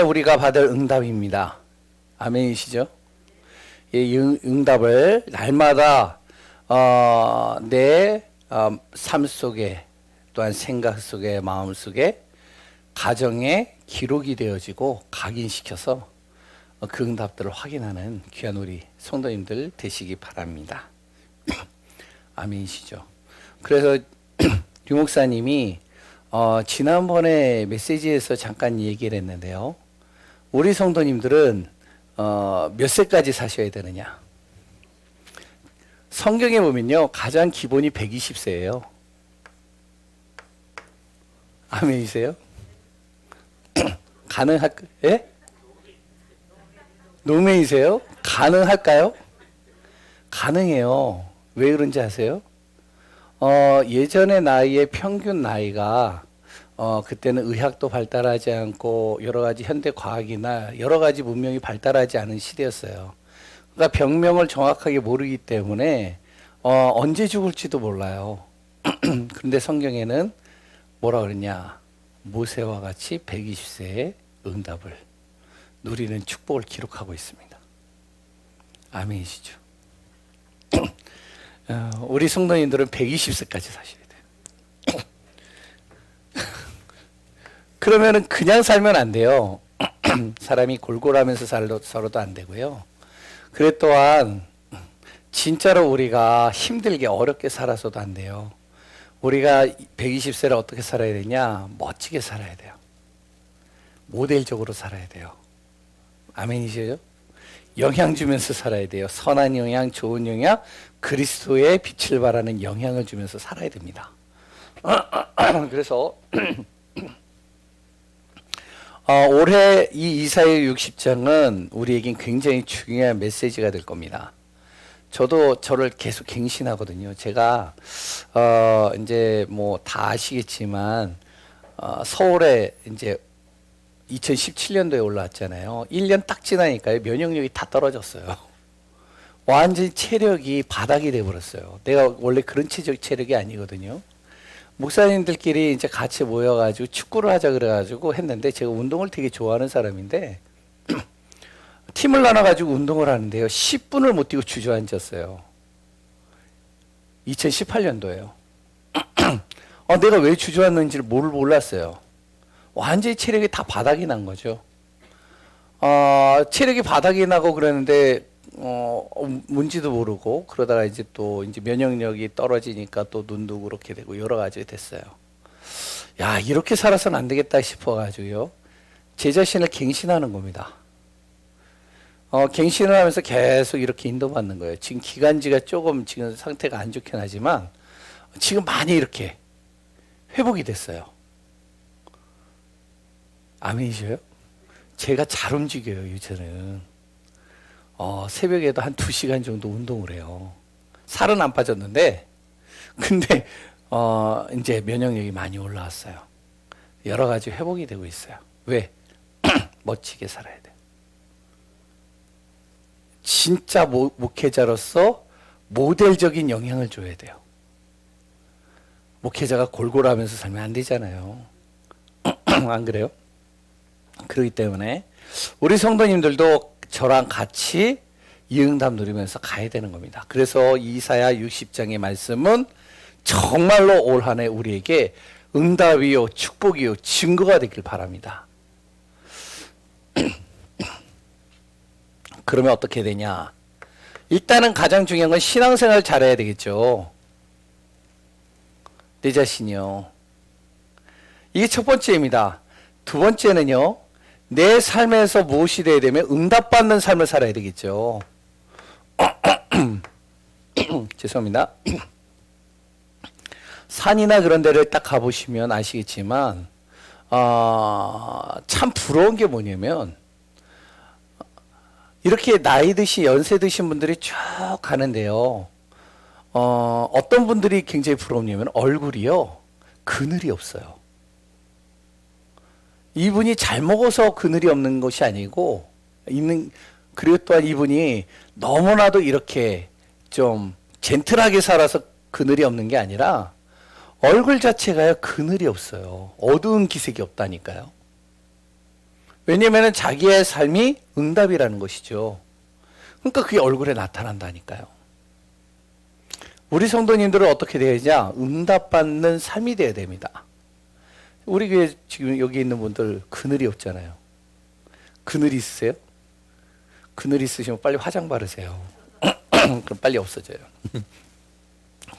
우리가 받을 응답입니다. 아멘이시죠? 이 응답을 날마다 내 삶 속에, 또한 생각 속에, 마음 속에, 가정에 기록이 되어지고 각인시켜서 그 응답들을 확인하는 귀한 우리 성도님들 되시기 바랍니다. 아멘이시죠? 그래서 류 목사님이 지난번에 메시지에서 잠깐 얘기를 했는데요. 우리 성도님들은 몇 세까지 사셔야 되느냐? 성경에 보면요, 가장 기본이 120세예요. 아멘이세요? 예? 노매이세요? 가능할까요? 가능해요. 왜 그런지 아세요? 예전의 나이의 평균 나이가 그때는 의학도 발달하지 않고 여러 가지 현대 과학이나 여러 가지 문명이 발달하지 않은 시대였어요. 그러니까 병명을 정확하게 모르기 때문에 언제 죽을지도 몰라요. 그런데 성경에는 뭐라 그러냐? 모세와 같이 120세의 응답을 누리는 축복을 기록하고 있습니다. 아멘이시죠? 우리 성도님들은 120세까지 사셔야 돼요. 그러면은 그냥 살면 안 돼요. 사람이 골골하면서 살아도 안 되고요. 그래 또한 진짜로 우리가 힘들게 어렵게 살아서도 안 돼요. 우리가 120세를 어떻게 살아야 되냐? 멋지게 살아야 돼요. 모델적으로 살아야 돼요. 아멘이시죠? 영향 주면서 살아야 돼요. 선한 영향, 좋은 영향, 그리스도의 빛을 발하는 영향을 주면서 살아야 됩니다. 그래서 올해 이 이사야 60장은 우리에겐 굉장히 중요한 메시지가 될 겁니다. 저도 저를 계속 갱신하거든요. 제가 이제 뭐 다 아시겠지만 서울에 이제 2017년도에 올라왔잖아요. 1년 딱 지나니까요, 면역력이 다 떨어졌어요. 완전히 체력이 바닥이 돼버렸어요. 내가 원래 그런 체력이 아니거든요. 목사님들끼리 이제 같이 모여가지고 축구를 하자 그래가지고 했는데, 제가 운동을 되게 좋아하는 사람인데 팀을 나눠가지고 운동을 하는데요, 10분을 못 뛰고 주저앉았어요. 2018년도에요. 내가 왜 주저앉는지를 몰랐어요. 완전히 체력이 다 바닥이 난 거죠. 체력이 바닥이 나고 그러는데 뭔지도 모르고, 그러다가 이제 또 이제 면역력이 떨어지니까 또 눈도 그렇게 되고 여러 가지 됐어요. 야, 이렇게 살아서는 안 되겠다 싶어가지고요, 제 자신을 갱신하는 겁니다. 갱신을 하면서 계속 이렇게 인도받는 거예요. 지금 기관지가 조금 지금 상태가 안 좋긴 하지만 지금 많이 이렇게 회복이 됐어요. 아멘이셔요? 제가 잘 움직여요, 요새는. 새벽에도 한 2시간 정도 운동을 해요. 살은 안 빠졌는데, 근데, 이제 면역력이 많이 올라왔어요. 여러 가지 회복이 되고 있어요. 왜? 멋지게 살아야 돼요. 진짜 목회자로서 모델적인 영향을 줘야 돼요. 목회자가 골골하면서 살면 안 되잖아요. 안 그래요? 그렇기 때문에 우리 성도님들도 저랑 같이 이 응답 누리면서 가야 되는 겁니다. 그래서 이사야 60장의 말씀은 정말로 올 한 해 우리에게 응답이요, 축복이요, 증거가 되길 바랍니다. 그러면 어떻게 되냐? 일단은 가장 중요한 건 신앙생활 잘해야 되겠죠. 내 자신이요. 이게 첫 번째입니다. 두 번째는요, 내 삶에서 무엇이 돼야 되면 응답받는 삶을 살아야 되겠죠. 죄송합니다. 산이나 그런 데를 딱 가보시면 아시겠지만 참 부러운 게 뭐냐면, 이렇게 나이 드신, 연세 드신 분들이 쭉 가는데요, 어떤 분들이 굉장히 부럽냐면 얼굴이요, 그늘이 없어요. 이분이 잘 먹어서 그늘이 없는 것이 아니고, 그리고 또한 이분이 너무나도 이렇게 좀 젠틀하게 살아서 그늘이 없는 게 아니라 얼굴 자체가요, 그늘이 없어요. 어두운 기색이 없다니까요. 왜냐면은 자기의 삶이 응답이라는 것이죠. 그러니까 그게 얼굴에 나타난다니까요. 우리 성도님들은 어떻게 되어야냐? 응답받는 삶이 되어야 됩니다. 우리 교회 지금 여기 있는 분들 그늘이 없잖아요. 그늘이 있으세요? 그늘 있으시면 빨리 화장 바르세요. 그럼 빨리 없어져요.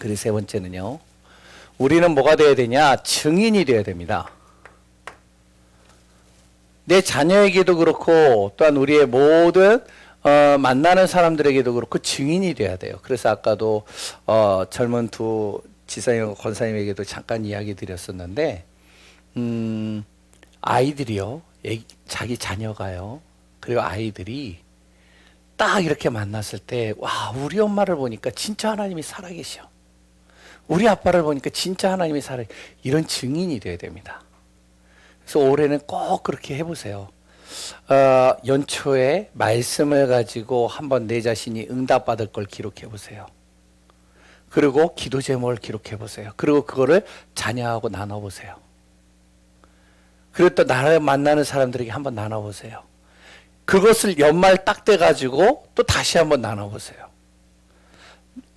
그리고 세 번째는요. 우리는 뭐가 되어야 되냐? 증인이 되어야 됩니다. 내 자녀에게도 그렇고 또한 우리의 모든 만나는 사람들에게도 그렇고 증인이 돼야 돼요. 그래서 아까도 젊은 두 지사님 권사님에게도 잠깐 이야기 드렸었는데 아이들이요. 자기 자녀가요. 그리고 아이들이 딱 이렇게 만났을 때 와, 우리 엄마를 보니까 진짜 하나님이 살아계셔. 우리 아빠를 보니까 진짜 하나님이 살아. 이런 증인이 돼야 됩니다. 그래서 올해는 꼭 그렇게 해보세요. 연초에 말씀을 가지고 한번 내 자신이 응답받을 걸 기록해보세요. 그리고 기도 제목을 기록해보세요. 그리고 그거를 자녀하고 나눠보세요. 그리고 또 나를 만나는 사람들에게 한번 나눠보세요. 그것을 연말 딱 돼가지고 또 다시 한번 나눠보세요.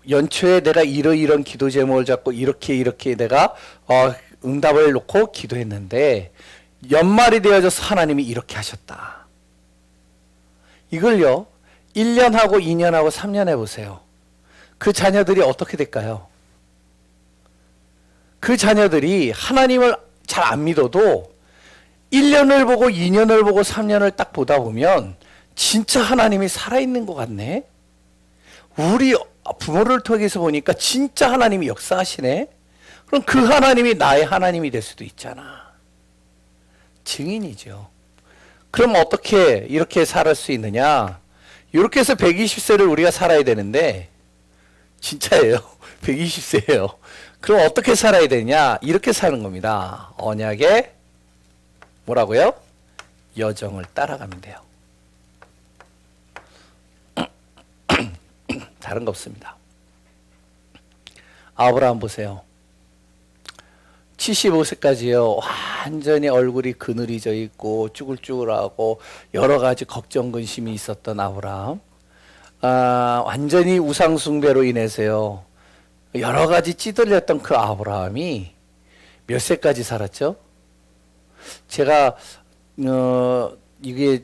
연초에 내가 이런 기도 제목을 잡고 이렇게 내가 응답을 놓고 기도했는데 연말이 되어져서 하나님이 이렇게 하셨다. 이걸요 1년하고 2년하고 3년 해보세요. 그 자녀들이 어떻게 될까요? 그 자녀들이 하나님을 잘 안 믿어도 1년을 보고 2년을 보고 3년을 딱 보다 보면 진짜 하나님이 살아있는 것 같네. 우리 부모를 통해서 보니까 진짜 하나님이 역사하시네. 그럼 그 하나님이 나의 하나님이 될 수도 있잖아. 증인이죠. 그럼 어떻게 이렇게 살 수 있느냐? 이렇게 해서 120세를 우리가 살아야 되는데 진짜예요. 120세예요. 그럼 어떻게 살아야 되냐? 이렇게 사는 겁니다. 언약의 뭐라고요? 여정을 따라가면 돼요. 다른 거 없습니다. 아브라함 보세요. 75세까지요. 완전히 얼굴이 그늘이져 있고 쭈글쭈글하고 여러 가지 걱정 근심이 있었던 아브라함. 완전히 우상 숭배로 인해서요. 여러 가지 찌들렸던 그 아브라함이 몇 세까지 살았죠? 제가 이게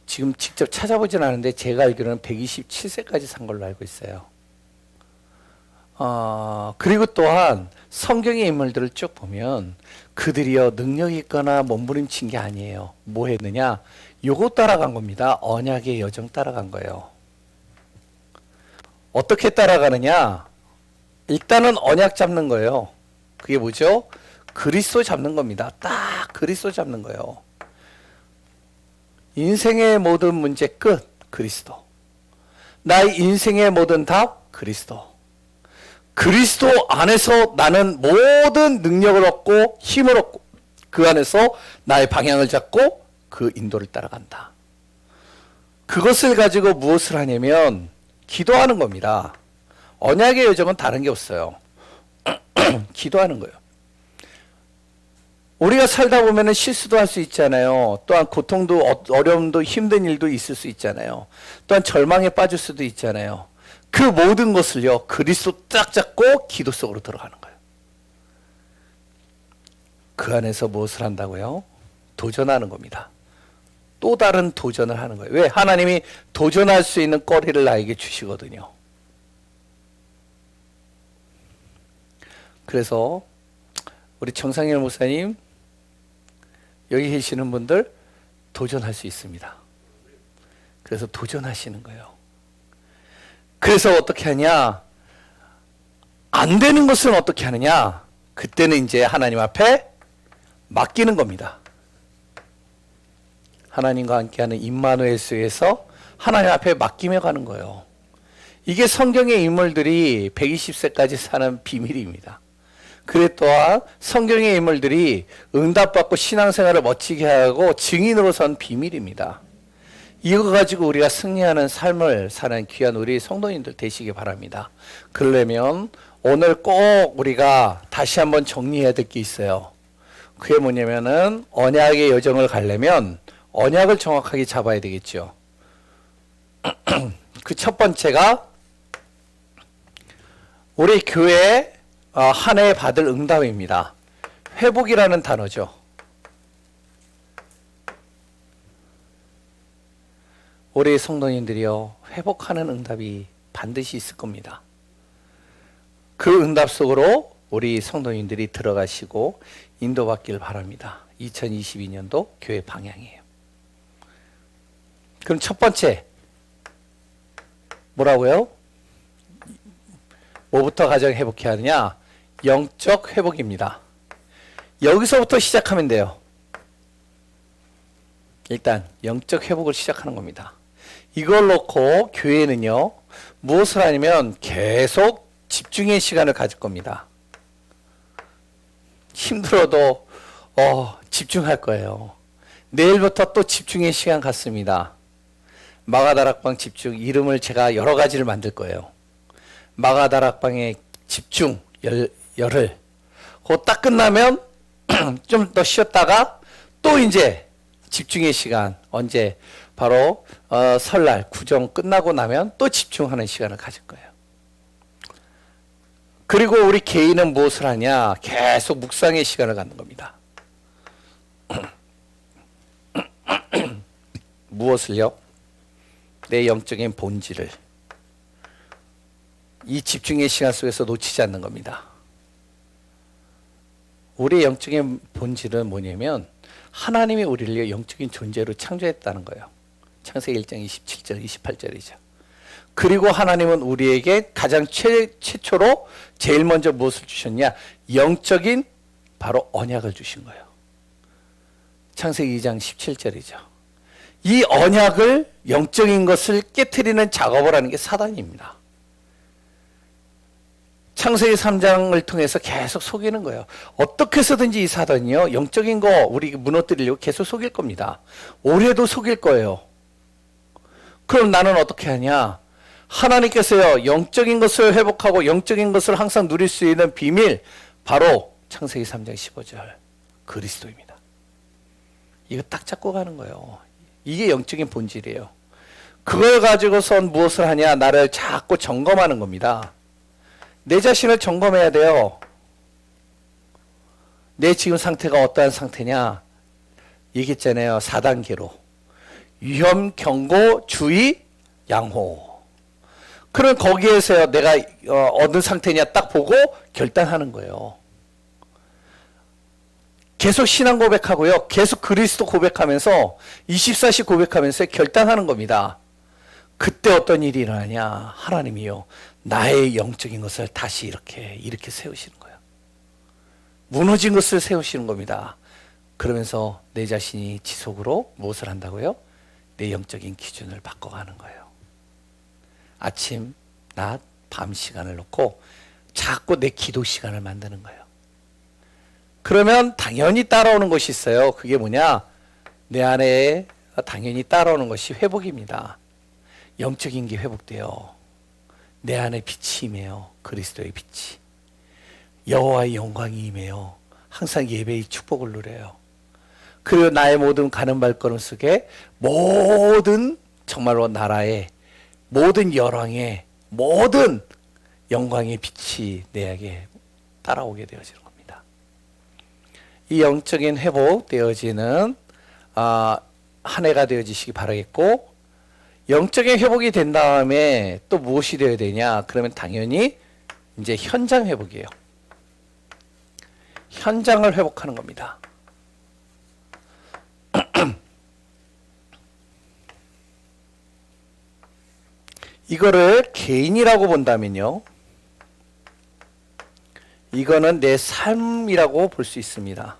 지금 직접 찾아보진 않은데 제가 알기로는 127세까지 산 걸로 알고 있어요. 그리고 또한 성경의 인물들을 쭉 보면 그들이요 능력이 있거나 몸부림친 게 아니에요. 뭐 했느냐? 요거 따라간 겁니다. 언약의 여정 따라간 거예요. 어떻게 따라가느냐? 일단은 언약 잡는 거예요. 그게 뭐죠? 그리스도 잡는 겁니다. 딱 그리스도 잡는 거예요. 인생의 모든 문제 끝 그리스도. 나의 인생의 모든 답 그리스도. 그리스도 안에서 나는 모든 능력을 얻고 힘을 얻고 그 안에서 나의 방향을 잡고 그 인도를 따라간다. 그것을 가지고 무엇을 하냐면 기도하는 겁니다. 언약의 여정은 다른 게 없어요. 기도하는 거예요. 우리가 살다 보면 실수도 할 수 있잖아요. 또한 고통도 어려움도 힘든 일도 있을 수 있잖아요. 또한 절망에 빠질 수도 있잖아요. 그 모든 것을요 그리스도 딱 잡고 기도 속으로 들어가는 거예요. 그 안에서 무엇을 한다고요? 도전하는 겁니다. 또 다른 도전을 하는 거예요. 왜? 하나님이 도전할 수 있는 거리를 나에게 주시거든요. 그래서 우리 정상열 목사님 여기 계시는 분들 도전할 수 있습니다. 그래서 도전하시는 거예요. 그래서 어떻게 하냐? 안 되는 것은 어떻게 하느냐? 그때는 이제 하나님 앞에 맡기는 겁니다. 하나님과 함께하는 임마누엘 수에서 하나님 앞에 맡기며 가는 거예요. 이게 성경의 인물들이 120세까지 사는 비밀입니다. 그래 또한 성경의 인물들이 응답받고 신앙생활을 멋지게 하고 증인으로 선 비밀입니다. 이거 가지고 우리가 승리하는 삶을 사는 귀한 우리 성도님들 되시기 바랍니다. 그러려면 오늘 꼭 우리가 다시 한번 정리해야 될 게 있어요. 그게 뭐냐면은 언약의 여정을 가려면 언약을 정확하게 잡아야 되겠죠. 그 첫 번째가 우리 교회 한 해에 받을 응답입니다. 회복이라는 단어죠. 우리 성도님들이요, 회복하는 응답이 반드시 있을 겁니다. 그 응답 속으로 우리 성도님들이 들어가시고 인도받길 바랍니다. 2022년도 교회 방향이에요. 그럼 첫 번째 뭐라고요? 뭐부터 가장 회복해야 하느냐? 영적 회복입니다. 여기서부터 시작하면 돼요. 일단 영적 회복을 시작하는 겁니다. 이걸 놓고 교회는요, 무엇을 하냐면 계속 집중의 시간을 가질 겁니다. 힘들어도 집중할 거예요. 내일부터 또 집중의 시간 갖습니다. 마가다락방 집중, 이름을 제가 여러 가지를 만들 거예요. 마가다락방의 집중, 열흘. 그거 딱 끝나면 좀 더 쉬었다가 또 이제 집중의 시간, 언제? 바로 설날 구정 끝나고 나면 또 집중하는 시간을 가질 거예요. 그리고 우리 개인은 무엇을 하냐? 계속 묵상의 시간을 갖는 겁니다. 무엇을요? 내 영적인 본질을 이 집중의 시간 속에서 놓치지 않는 겁니다. 우리의 영적인 본질은 뭐냐면 하나님이 우리를 영적인 존재로 창조했다는 거예요. 창세기 1장 27절 28절이죠. 그리고 하나님은 우리에게 가장 최초로 제일 먼저 무엇을 주셨냐? 영적인 바로 언약을 주신 거예요. 창세기 2장 17절이죠. 이 언약을, 영적인 것을 깨트리는 작업을 하는 게 사단입니다. 창세기 3장을 통해서 계속 속이는 거예요. 어떻게 해서든지 이 사단이요, 영적인 거 우리 무너뜨리려고 계속 속일 겁니다. 올해도 속일 거예요. 그럼 나는 어떻게 하냐? 하나님께서요, 영적인 것을 회복하고 영적인 것을 항상 누릴 수 있는 비밀, 바로 창세기 3장 15절 그리스도입니다. 이거 딱 잡고 가는 거예요. 이게 영적인 본질이에요. 그걸 가지고선 무엇을 하냐? 나를 자꾸 점검하는 겁니다. 내 자신을 점검해야 돼요. 내 지금 상태가 어떠한 상태냐? 얘기했잖아요. 4단계로. 위험, 경고, 주의, 양호. 그럼 거기에서요, 내가 어느 상태냐 딱 보고 결단하는 거예요. 계속 신앙 고백하고요, 계속 그리스도 고백하면서 24시 고백하면서 결단하는 겁니다. 그때 어떤 일이 일어나냐? 하나님이요, 나의 영적인 것을 다시 이렇게 세우시는 거예요. 무너진 것을 세우시는 겁니다. 그러면서 내 자신이 지속으로 무엇을 한다고요? 내 영적인 기준을 바꿔가는 거예요. 아침, 낮, 밤 시간을 놓고 자꾸 내 기도 시간을 만드는 거예요. 그러면 당연히 따라오는 것이 있어요. 그게 뭐냐? 내 안에 당연히 따라오는 것이 회복입니다. 영적인 게 회복돼요. 내 안에 빛이 임해요. 그리스도의 빛이. 여호와의 영광이 임해요. 항상 예배의 축복을 누려요. 그리고 나의 모든 가는 발걸음 속에 모든 정말로 나라의 모든 열왕의 모든 영광의 빛이 내게 따라오게 되어지는 겁니다. 이 영적인 회복되어지는 한 해가 되어지시기 바라겠고, 영적인 회복이 된 다음에 또 무엇이 되어야 되냐? 그러면 당연히 이제 현장 회복이에요. 현장을 회복하는 겁니다. 이거를 개인이라고 본다면요, 이거는 내 삶이라고 볼 수 있습니다.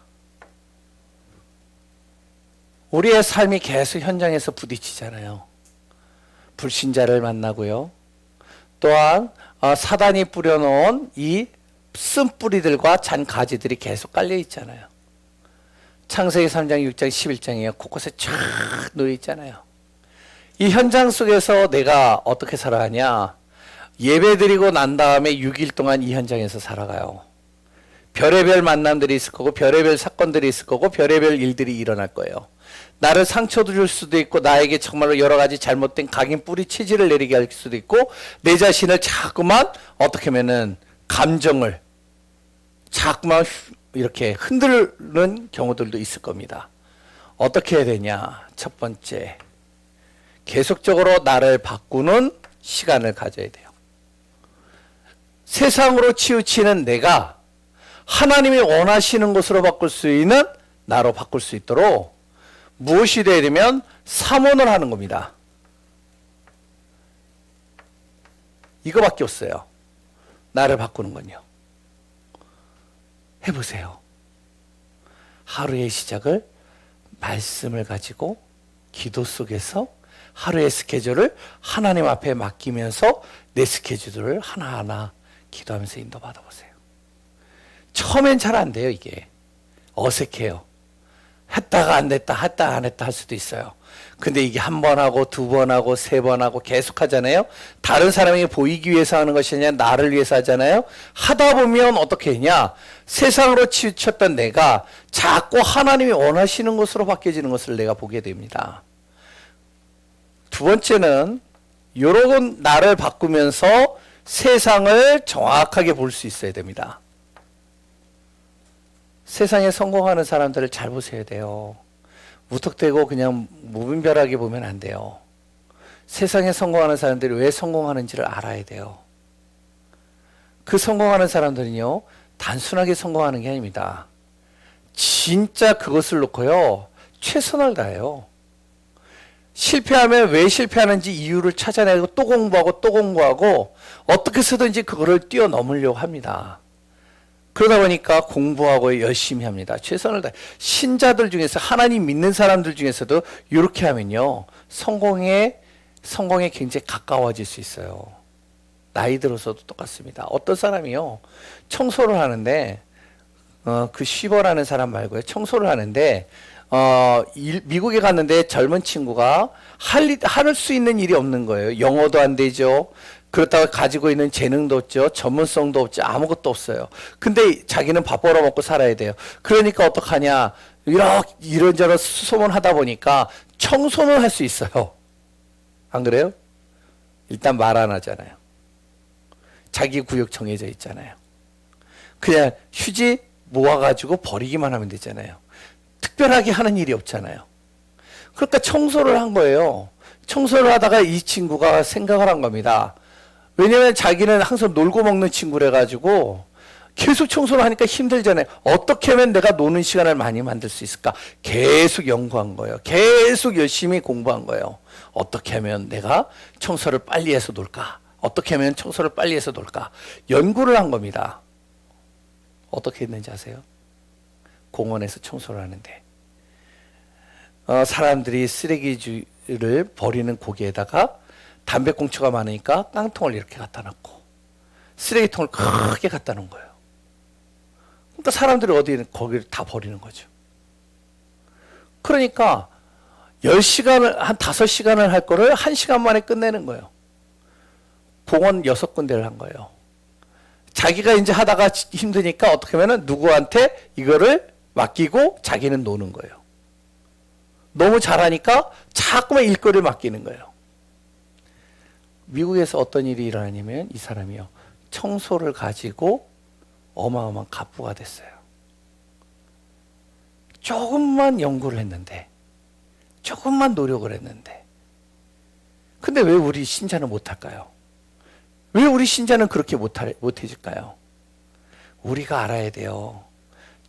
우리의 삶이 계속 현장에서 부딪히잖아요. 불신자를 만나고요, 또한 사단이 뿌려놓은 이 쓴뿌리들과 잔가지들이 계속 깔려 있잖아요. 창세기 3장 6장 11장이에요. 곳곳에 쫙 놓여 있잖아요. 이 현장 속에서 내가 어떻게 살아가냐? 예배드리고 난 다음에 6일 동안 이 현장에서 살아가요. 별의별 만남들이 있을 거고, 별의별 사건들이 있을 거고, 별의별 일들이 일어날 거예요. 나를 상처 줄 수도 있고 나에게 정말로 여러 가지 잘못된 각인 뿌리 체질을 내리게 할 수도 있고 내 자신을 자꾸만 어떻게 하면은 감정을 자꾸만 이렇게 흔들는 경우들도 있을 겁니다. 어떻게 해야 되냐? 첫 번째, 계속적으로 나를 바꾸는 시간을 가져야 돼요. 세상으로 치우치는 내가 하나님이 원하시는 것으로 바꿀 수 있는 나로 바꿀 수 있도록 무엇이 돼야 되면 삼원을 하는 겁니다. 이거밖에 없어요. 나를 바꾸는 건요. 해보세요. 하루의 시작을 말씀을 가지고 기도 속에서 하루의 스케줄을 하나님 앞에 맡기면서 내 스케줄을 하나하나 기도하면서 인도받아 보세요. 처음엔 잘 안 돼요. 이게 어색해요. 했다가 안 됐다, 했다가 안 했다 할 수도 있어요. 근데 이게 한 번 하고 두 번 하고 세 번 하고 계속 하잖아요. 다른 사람에게 보이기 위해서 하는 것이 아니라 나를 위해서 하잖아요. 하다 보면 어떻게 했냐? 세상으로 치우쳤던 내가 자꾸 하나님이 원하시는 것으로 바뀌어지는 것을 내가 보게 됩니다. 두 번째는 여러분 나를 바꾸면서 세상을 정확하게 볼 수 있어야 됩니다. 세상에 성공하는 사람들을 잘 보셔야 돼요. 무턱대고 그냥 무분별하게 보면 안 돼요. 세상에 성공하는 사람들이 왜 성공하는지를 알아야 돼요. 그 성공하는 사람들은요, 단순하게 성공하는 게 아닙니다. 진짜 그것을 놓고요, 최선을 다해요. 실패하면 왜 실패하는지 이유를 찾아내고 또 공부하고 또 공부하고 어떻게 해서든지 그거를 뛰어넘으려고 합니다. 그러다 보니까 공부하고 열심히 합니다. 최선을 다해. 신자들 중에서 하나님 믿는 사람들 중에서도 이렇게 하면요, 성공에 굉장히 가까워질 수 있어요. 나이 들어서도 똑같습니다. 어떤 사람이요, 청소를 하는데 그 쉬버라는 사람 말고요, 청소를 하는데 미국에 갔는데 젊은 친구가 할 수 있는 일이 없는 거예요. 영어도 안 되죠. 그렇다고 가지고 있는 재능도 없죠. 전문성도 없죠. 아무것도 없어요. 근데 자기는 밥 벌어 먹고 살아야 돼요. 그러니까 어떡하냐. 이런저런 수소문하다 보니까 청소는 할 수 있어요. 안 그래요? 일단 말 안 하잖아요. 자기 구역 정해져 있잖아요. 그냥 휴지 모아가지고 버리기만 하면 되잖아요. 특별하게 하는 일이 없잖아요. 그러니까 청소를 한 거예요. 청소를 하다가 이 친구가 생각을 한 겁니다. 왜냐면 자기는 항상 놀고 먹는 친구래 가지고 계속 청소를 하니까 힘들잖아요. 어떻게 하면 내가 노는 시간을 많이 만들 수 있을까? 계속 연구한 거예요. 계속 열심히 공부한 거예요. 어떻게 하면 내가 청소를 빨리 해서 놀까? 어떻게 하면 청소를 빨리 해서 놀까? 연구를 한 겁니다. 어떻게 했는지 아세요? 공원에서 청소를 하는데 사람들이 쓰레기를 버리는 고기에다가 담배꽁초가 많으니까 깡통을 이렇게 갖다 놓고 쓰레기통을 크게 갖다 놓은 거예요. 그러니까 사람들이 거기를 다 버리는 거죠. 그러니까 10시간을, 한 5시간을 할 거를 1시간 만에 끝내는 거예요. 공원 6군데를 한 거예요. 자기가 이제 하다가 힘드니까 어떻게 하면은 누구한테 이거를 맡기고 자기는 노는 거예요. 너무 잘하니까 자꾸만 일거리를 맡기는 거예요. 미국에서 어떤 일이 일어나냐면 이 사람이요, 청소를 가지고 어마어마한 갑부가 됐어요. 조금만 연구를 했는데, 조금만 노력을 했는데, 근데 왜 우리 신자는 못할까요? 왜 우리 신자는 그렇게 못해질까요? 우리가 알아야 돼요.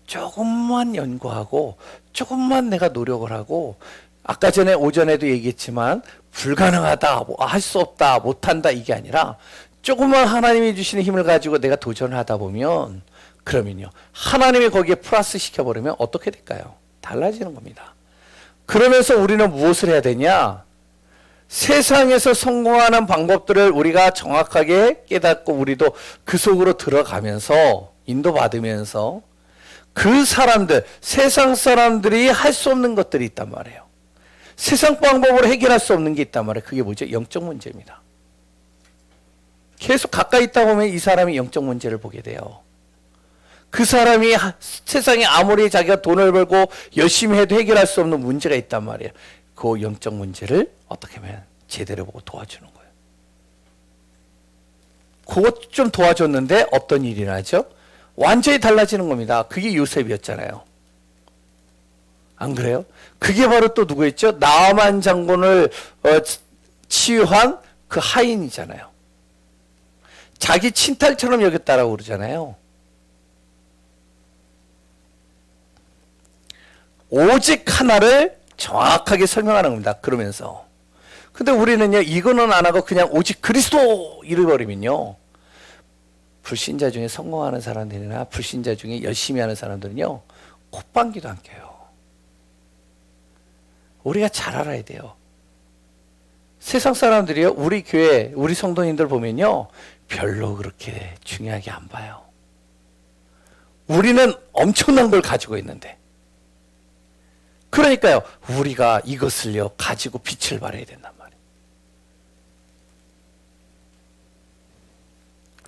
조금만 연구하고 조금만 내가 노력을 하고, 아까 전에 오전에도 얘기했지만 불가능하다, 할 수 없다, 못한다 이게 아니라 조금만 하나님이 주시는 힘을 가지고 내가 도전하다 보면, 그러면요, 하나님이 거기에 플러스 시켜버리면 어떻게 될까요? 달라지는 겁니다. 그러면서 우리는 무엇을 해야 되냐? 세상에서 성공하는 방법들을 우리가 정확하게 깨닫고 우리도 그 속으로 들어가면서 인도받으면서 그 사람들, 세상 사람들이 할 수 없는 것들이 있단 말이에요. 세상 방법으로 해결할 수 없는 게 있단 말이에요. 그게 뭐죠? 영적 문제입니다. 계속 가까이 있다 보면 이 사람이 영적 문제를 보게 돼요. 그 사람이 세상에 아무리 자기가 돈을 벌고 열심히 해도 해결할 수 없는 문제가 있단 말이에요. 그 영적 문제를 어떻게 하면 제대로 보고 도와주는 거예요. 그것 좀 도와줬는데 어떤 일이 나죠? 완전히 달라지는 겁니다. 그게 요셉이었잖아요. 안 그래요? 그게 바로 또 누구였죠? 나아만 장군을 치유한 그 하인이잖아요. 자기 친딸처럼 여겼다라고 그러잖아요. 오직 하나를 정확하게 설명하는 겁니다. 그러면서. 근데 우리는요, 이거는 안 하고 그냥 오직 그리스도 이래버리면요, 불신자 중에 성공하는 사람들이나 불신자 중에 열심히 하는 사람들은요, 콧방귀도 안 껴요. 우리가 잘 알아야 돼요. 세상 사람들이요, 우리 교회, 우리 성도님들 보면요, 별로 그렇게 중요하게 안 봐요. 우리는 엄청난 걸 가지고 있는데. 그러니까요, 우리가 이것을요, 가지고 빛을 발해야 된단 말이에요.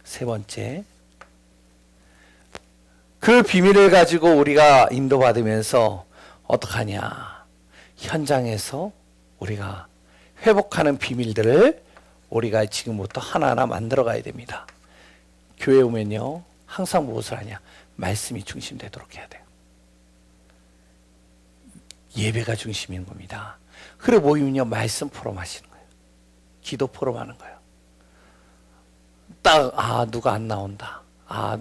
세 번째, 그 비밀을 가지고 우리가 인도받으면서 어떡하냐. 현장에서 우리가 회복하는 비밀들을 우리가 지금부터 하나하나 만들어 가야 됩니다. 교회 오면요, 항상 무엇을 하냐. 말씀이 중심되도록 해야 돼요. 예배가 중심인 겁니다. 그래 모이면요, 말씀 포럼 하시는 거예요. 기도 포럼 하는 거예요. 딱, 누가 안 나온다.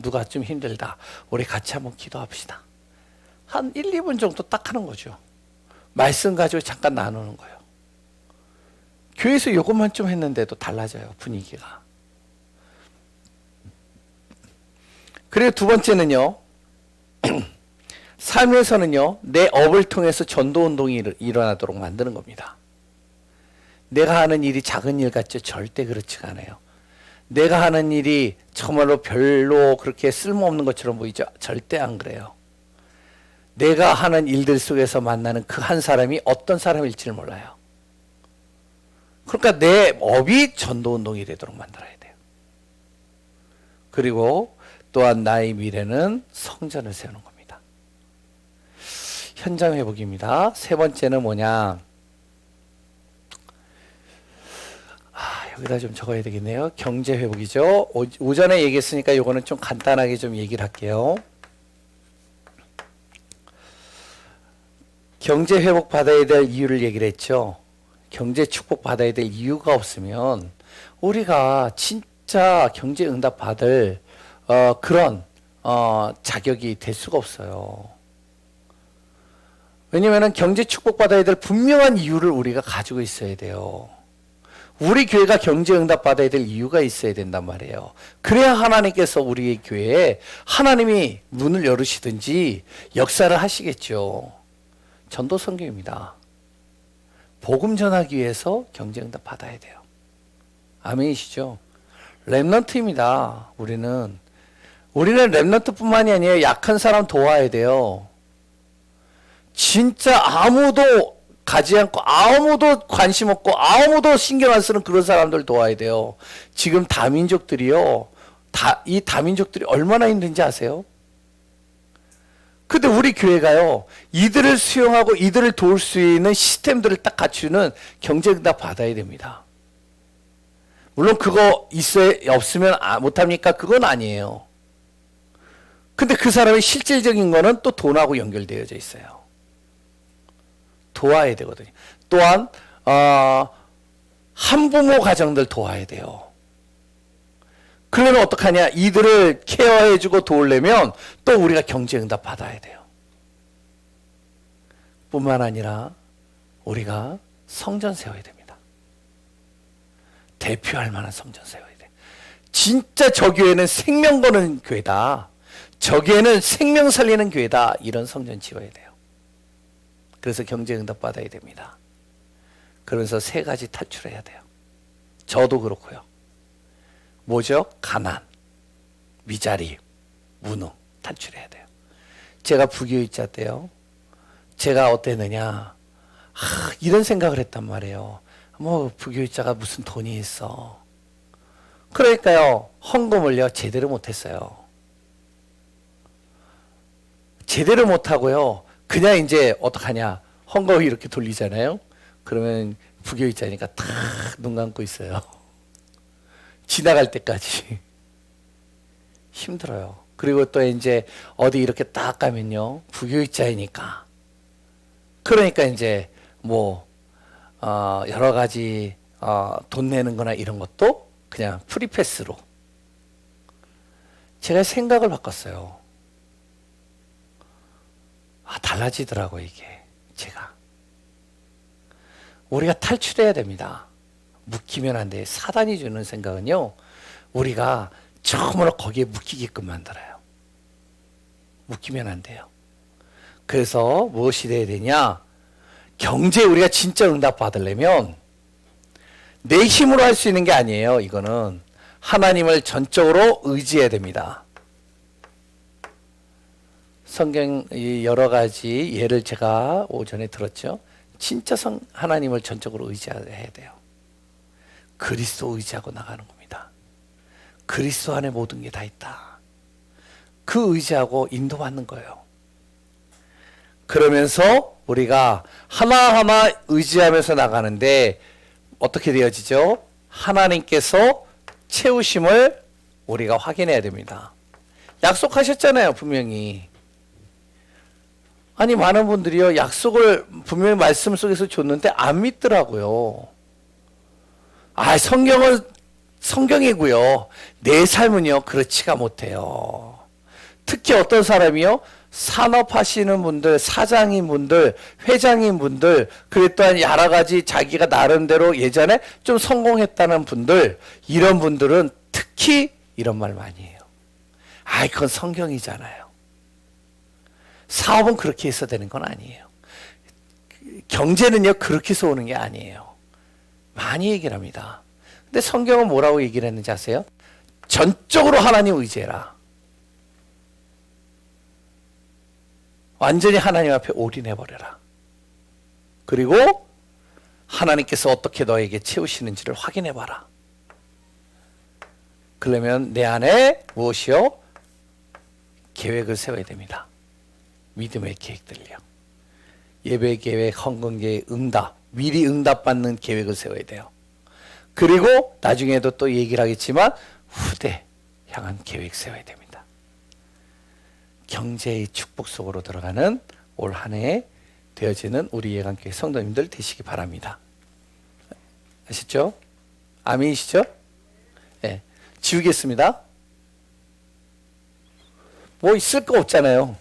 누가 좀 힘들다. 우리 같이 한번 기도합시다. 한 1, 2분 정도 딱 하는 거죠. 말씀 가지고 잠깐 나누는 거예요. 교회에서 이것만 좀 했는데도 달라져요, 분위기가. 그리고 두 번째는요, 삶에서는요, 내 업을 통해서 전도운동이 일어나도록 만드는 겁니다. 내가 하는 일이 작은 일 같죠? 절대 그렇지가 않아요. 내가 하는 일이 정말로 별로 그렇게 쓸모없는 것처럼 보이죠? 절대 안 그래요. 내가 하는 일들 속에서 만나는 그 한 사람이 어떤 사람일지를 몰라요. 그러니까 내 업이 전도운동이 되도록 만들어야 돼요. 그리고 또한 나의 미래는 성전을 세우는 겁니다. 현장 회복입니다. 세 번째는 뭐냐? 여기다 좀 적어야 되겠네요. 경제 회복이죠. 오전에 얘기했으니까 이거는 좀 간단하게 좀 얘기를 할게요. 경제 회복 받아야 될 이유를 얘기를 했죠. 경제 축복 받아야 될 이유가 없으면 우리가 진짜 경제 응답 받을 그런 자격이 될 수가 없어요. 왜냐하면 경제 축복 받아야 될 분명한 이유를 우리가 가지고 있어야 돼요. 우리 교회가 경제 응답 받아야 될 이유가 있어야 된단 말이에요. 그래야 하나님께서 우리 교회에 하나님이 문을 열으시든지 역사를 하시겠죠. 전도 선교입니다. 복음 전하기 위해서 경제 응답 받아야 돼요. 아멘이시죠? 렘넌트입니다. 우리는 렘넌트뿐만이 아니에요. 약한 사람 도와야 돼요. 진짜 아무도 가지 않고 아무도 관심 없고 아무도 신경 안 쓰는 그런 사람들 도와야 돼요. 지금 다민족들이요. 이 다민족들이 얼마나 힘든지 아세요? 근데 우리 교회가요, 이들을 수용하고 이들을 도울 수 있는 시스템들을 딱 갖추는 경제응답 받아야 됩니다. 물론 그거 없으면 못합니까? 그건 아니에요. 근데 그 사람의 실질적인 거는 또 돈하고 연결되어져 있어요. 도와야 되거든요. 또한 한부모 가정들 도와야 돼요. 그러면 어떡하냐? 이들을 케어해주고 도우려면 또 우리가 경제응답 받아야 돼요. 뿐만 아니라 우리가 성전 세워야 됩니다. 대표할 만한 성전 세워야 돼요. 진짜 저 교회는 생명 거는 교회다. 저 교회는 생명 살리는 교회다. 이런 성전 지어야 돼요. 그래서 경제응답 받아야 됩니다. 그러면서 세 가지 탈출해야 돼요. 저도 그렇고요. 뭐죠? 가난, 미자리, 무능 탈출해야 돼요. 제가 부교육자 때요. 제가 어땠느냐? 이런 생각을 했단 말이에요. 뭐 부교육자가 무슨 돈이 있어. 그러니까요. 헌금을요 제대로 못했어요. 제대로 못하고요. 그냥 이제 어떡하냐. 헝겊 이렇게 돌리잖아요. 그러면 부교육자니까 탁 눈 감고 있어요. 지나갈 때까지. 힘들어요. 그리고 또 이제 어디 이렇게 딱 가면요. 부교육자이니까. 그러니까 이제 뭐, 여러 가지, 돈 내는 거나 이런 것도 그냥 프리패스로. 제가 생각을 바꿨어요. 달라지더라고, 이게. 제가. 우리가 탈출해야 됩니다. 묶이면 안 돼. 사단이 주는 생각은요, 우리가 처음으로 거기에 묶이게끔 만들어요. 묶이면 안 돼요. 그래서 무엇이 돼야 되냐? 경제에 우리가 진짜 응답 받으려면 내 힘으로 할 수 있는 게 아니에요. 이거는 하나님을 전적으로 의지해야 됩니다. 성경 여러 가지 예를 제가 오전에 들었죠. 진짜 하나님을 전적으로 의지해야 돼요. 그리스도 의지하고 나가는 겁니다. 그리스도 안에 모든 게 다 있다. 그 의지하고 인도받는 거예요. 그러면서 우리가 하나하나 의지하면서 나가는데 어떻게 되어지죠? 하나님께서 채우심을 우리가 확인해야 됩니다. 약속하셨잖아요, 분명히. 아니, 많은 분들이요, 약속을 분명히 말씀 속에서 줬는데 안 믿더라고요. 성경은 성경이고요. 내 삶은요, 그렇지가 못해요. 특히 어떤 사람이요, 산업하시는 분들, 사장인 분들, 회장인 분들, 그리고 또한 여러 가지 자기가 나름대로 예전에 좀 성공했다는 분들, 이런 분들은 특히 이런 말 많이 해요. 그건 성경이잖아요. 사업은 그렇게 해서 되는 건 아니에요. 경제는요, 그렇게 해서 오는 게 아니에요. 많이 얘기를 합니다. 근데 성경은 뭐라고 얘기를 했는지 아세요? 전적으로 하나님 의지해라. 완전히 하나님 앞에 올인해버려라. 그리고 하나님께서 어떻게 너에게 채우시는지를 확인해봐라. 그러면 내 안에 무엇이요? 계획을 세워야 됩니다. 믿음의 계획들이요. 예배 계획, 헌금 계획, 응답, 미리 응답받는 계획을 세워야 돼요. 그리고 나중에도 또 얘기를 하겠지만 후대 향한 계획 세워야 됩니다. 경제의 축복 속으로 들어가는 올 한 해 되어지는 우리 예강교회 성도님들 되시기 바랍니다. 아시죠? 아멘이시죠? 네. 지우겠습니다. 뭐 있을 거 없잖아요.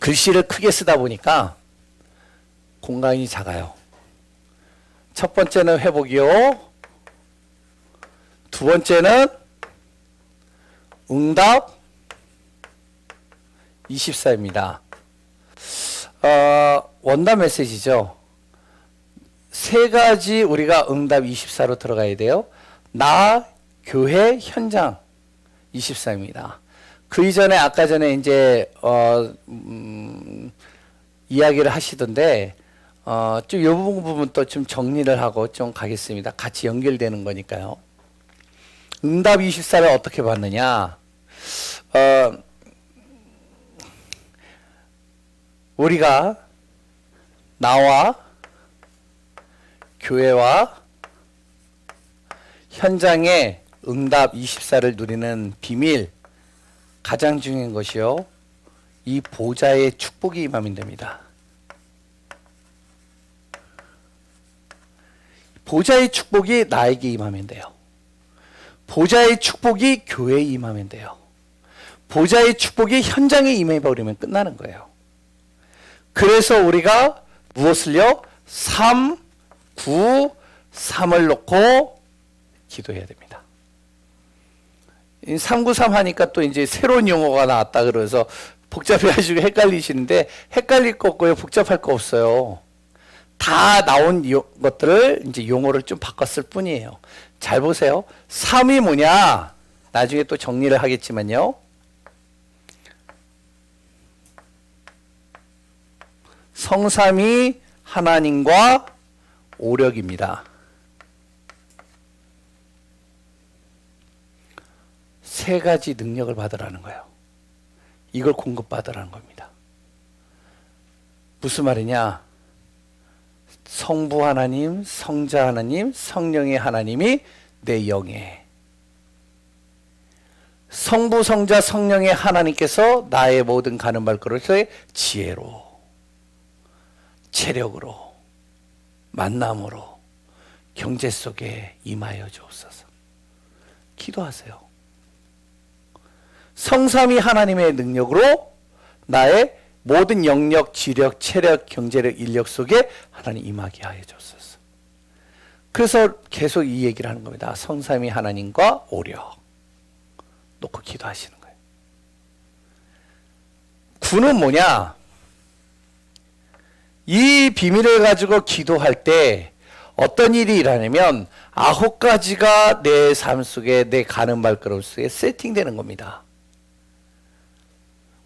글씨를 크게 쓰다 보니까 공간이 작아요. 첫 번째는 회복이요. 두 번째는 응답 24입니다. 원단 메시지죠. 세 가지 우리가 응답 24로 들어가야 돼요. 나, 교회, 현장 24입니다. 그 이전에 아까 전에 이제 이야기를 하시던데 좀 이 부분 또 좀 정리를 하고 좀 가겠습니다. 같이 연결되는 거니까요. 응답 24를 어떻게 받느냐? 우리가 나와 교회와 현장에 응답 24를 누리는 비밀, 가장 중요한 것이요, 이 보좌의 축복이 임하면 됩니다. 보좌의 축복이 나에게 임하면 돼요. 보좌의 축복이 교회에 임하면 돼요. 보좌의 축복이 현장에 임해버리면 끝나는 거예요. 그래서 우리가 무엇을요? 3, 9, 3을 놓고 기도해야 됩니다. 393 하니까 또 이제 새로운 용어가 나왔다 그래서 복잡해가지고 헷갈리시는데 헷갈릴 거 없고요. 복잡할 거 없어요. 다 나온 것들을 이제 용어를 좀 바꿨을 뿐이에요. 잘 보세요. 3이 뭐냐? 나중에 또 정리를 하겠지만요. 성삼위 하나님과 오력입니다. 세 가지 능력을 받으라는 거예요. 이걸 공급받으라는 겁니다. 무슨 말이냐? 성부 하나님, 성자 하나님, 성령의 하나님이 내 영에, 성부, 성자, 성령의 하나님께서 나의 모든 가는 발걸음의 지혜로, 체력으로, 만남으로, 경제 속에 임하여 주옵소서. 기도하세요. 성삼위 하나님의 능력으로 나의 모든 영역, 지력, 체력, 경제력, 인력 속에 하나님 임하게 하여 주옵소서. 그래서 계속 이 얘기를 하는 겁니다. 성삼위 하나님과 오력 놓고 기도하시는 거예요. 구는 뭐냐? 이 비밀을 가지고 기도할 때 어떤 일이 일어나냐면 9가지가 내 삶 속에, 내 가는 발걸음 속에 세팅되는 겁니다.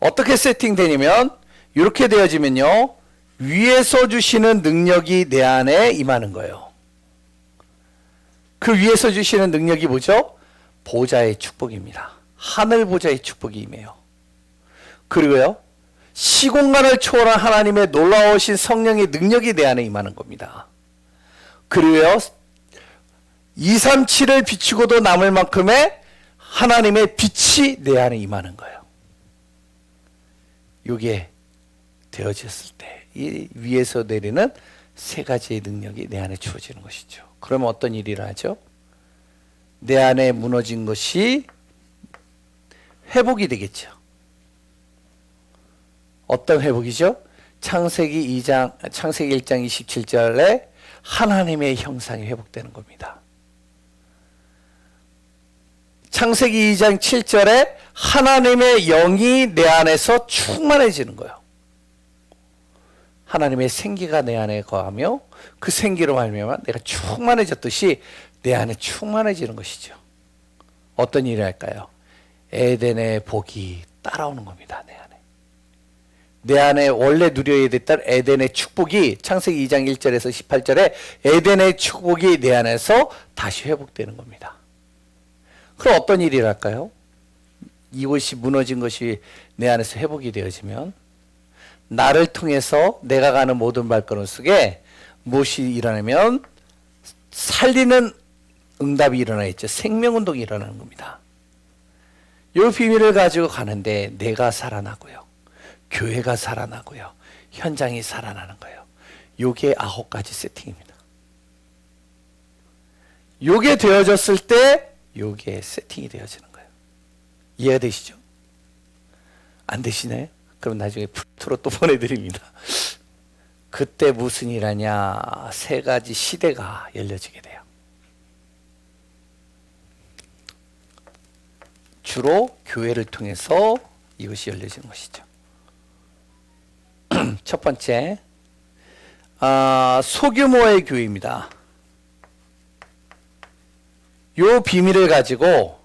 어떻게 세팅되냐면 이렇게 되어지면요, 위에서 주시는 능력이 내 안에 임하는 거예요. 그 위에서 주시는 능력이 뭐죠? 보좌의 축복입니다. 하늘 보좌의 축복이 임해요. 그리고요, 시공간을 초월한 하나님의 놀라우신 성령의 능력이 내 안에 임하는 겁니다. 그리고요, 237을 비추고도 남을 만큼의 하나님의 빛이 내 안에 임하는 거예요. 이게 되어졌을 때 이 위에서 내리는 3가지의 능력이 내 안에 주어지는 것이죠. 그러면 어떤 일이 일어나죠? 내 안에 무너진 것이 회복이 되겠죠. 어떤 회복이죠? 창세기 1장 27절에 하나님의 형상이 회복되는 겁니다. 창세기 2장 7절에 하나님의 영이 내 안에서 충만해지는 거예요. 하나님의 생기가 내 안에 거하며 그 생기로 말미암아 내가 충만해졌듯이 내 안에 충만해지는 것이죠. 어떤 일이 할까요? 에덴의 복이 따라오는 겁니다. 내 안에 원래 누려야 됐던 에덴의 축복이 창세기 2장 1절에서 18절에 에덴의 축복이 내 안에서 다시 회복되는 겁니다. 그럼 어떤 일이 일어날까요? 이것이 무너진 것이 내 안에서 회복이 되어지면 나를 통해서 내가 가는 모든 발걸음 속에 무엇이 일어나면 살리는 응답이 일어나 있죠. 생명운동이 일어나는 겁니다. 이 비밀을 가지고 가는데 내가 살아나고요, 교회가 살아나고요, 현장이 살아나는 거예요. 요게 9가지 세팅입니다. 요게 되어졌을 때 요게 세팅이 되어지는 거예요. 이해가 되시죠? 안 되시나요? 그럼 나중에 풀트로 또 보내드립니다. 그때 무슨 일 하냐? 3가지 시대가 열려지게 돼요. 주로 교회를 통해서 이것이 열려지는 것이죠. 첫 번째, 소규모의 교회입니다. 이 비밀을 가지고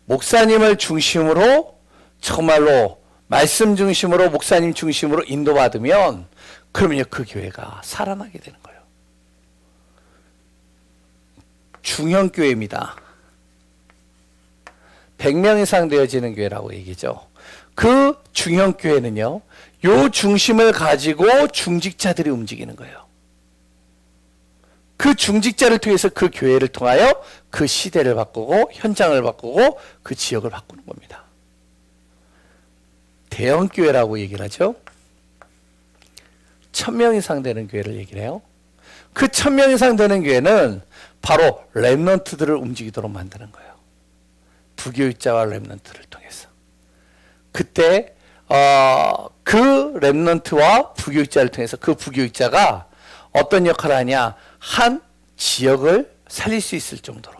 목사님을 중심으로, 정말로 말씀 중심으로, 목사님 중심으로 인도받으면 그러면 그 교회가 살아나게 되는 거예요. 중형교회입니다. 100명 이상 되어지는 교회라고 얘기죠. 그 중형교회는요, 요 중심을 가지고 중직자들이 움직이는 거예요. 그 중직자를 통해서 그 교회를 통하여 그 시대를 바꾸고, 현장을 바꾸고, 그 지역을 바꾸는 겁니다. 대형교회라고 얘기를 하죠. 1000명 이상 되는 교회를 얘기를 해요. 그 1000명 이상 되는 교회는 바로 렘넌트들을 움직이도록 만드는 거예요. 부교육자와 렘넌트를 통해서. 그때 그 렘넌트와 부교육자를 통해서 그 부교육자가 어떤 역할을 하냐, 한 지역을 살릴 수 있을 정도로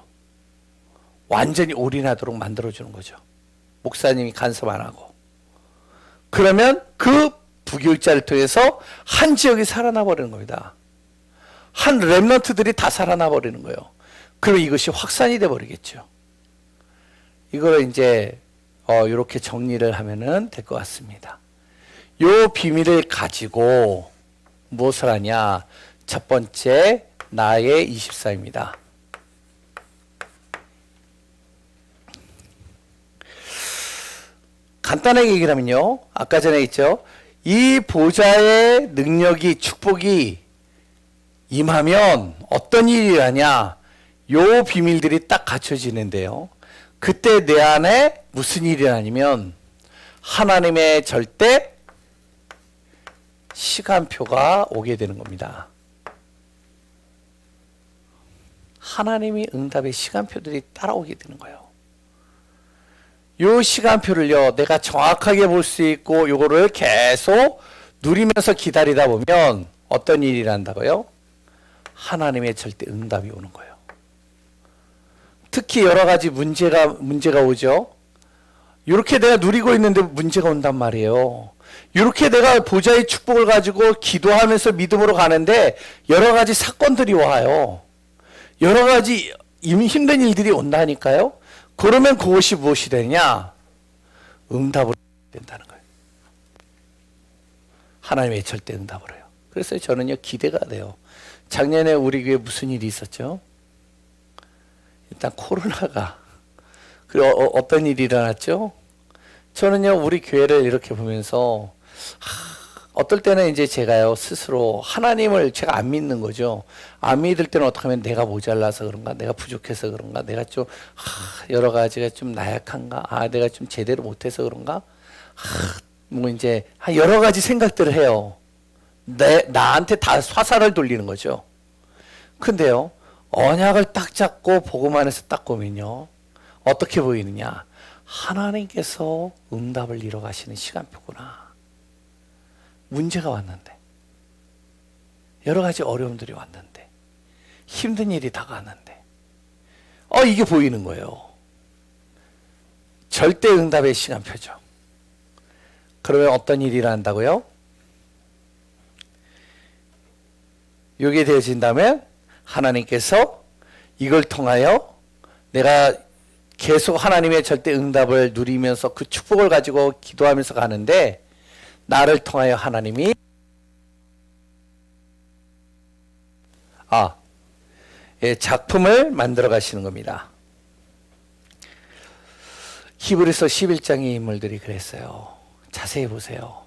완전히 올인하도록 만들어주는 거죠. 목사님이 간섭 안 하고. 그러면 그 부교육자를 통해서 한 지역이 살아나 버리는 겁니다. 한 렘넌트들이 다 살아나 버리는 거예요. 그럼 이것이 확산이 돼 버리겠죠. 이걸 이제 이렇게 정리를 하면은 될 것 같습니다. 요 비밀을 가지고 무엇을 하냐? 첫 번째, 나의 24입니다. 간단하게 얘기를 하면요. 아까 전에 있죠. 이 보좌의 능력이 축복이 임하면 어떤 일이 일어나냐. 요 비밀들이 딱 갖춰지는데요. 그때 내 안에 무슨 일이 일어나냐면 하나님의 절대 시간표가 오게 되는 겁니다. 하나님이 응답의 시간표들이 따라오게 되는 거예요. 요 시간표를요, 내가 정확하게 볼 수 있고 요거를 계속 누리면서 기다리다 보면 어떤 일이 일어난다고요? 하나님의 절대 응답이 오는 거예요. 특히 여러 가지 문제가 오죠. 이렇게 내가 누리고 있는데 문제가 온단 말이에요. 이렇게 내가 보좌의 축복을 가지고 기도하면서 믿음으로 가는데 여러 가지 사건들이 와요. 여러 가지 힘든 일들이 온다니까요. 그러면 그것이 무엇이 되냐? 응답으로 된다는 거예요. 하나님의 절대 응답으로요. 그래서 저는요, 기대가 돼요. 작년에 우리 교회에 무슨 일이 있었죠? 일단 코로나가. 그리고 어떤 일이 일어났죠? 저는요, 우리 교회를 이렇게 보면서 어떨 때는 이제 제가요, 스스로 하나님을 제가 안 믿는 거죠. 안 믿을 때는 어떻게 하면 내가 모자라서 그런가, 내가 부족해서 그런가, 내가 좀 여러 가지가 좀 나약한가, 내가 좀 제대로 못해서 그런가, 뭐 이제 여러 가지 생각들을 해요. 나한테 다 화살을 돌리는 거죠. 근데요, 언약을 딱 잡고 보고만 해서 딱 보면요, 어떻게 보이느냐? 하나님께서 응답을 이뤄 가시는 시간표구나. 문제가 왔는데, 여러 가지 어려움들이 왔는데, 힘든 일이 다가왔는데, 이게 보이는 거예요. 절대 응답의 시간표죠. 그러면 어떤 일이 일어난다고요? 이게 되어진다면 하나님께서 이걸 통하여 내가 계속 하나님의 절대 응답을 누리면서 그 축복을 가지고 기도하면서 가는데, 나를 통하여 하나님이 작품을 만들어 가시는 겁니다. 히브리서 11장의 인물들이 그랬어요. 자세히 보세요.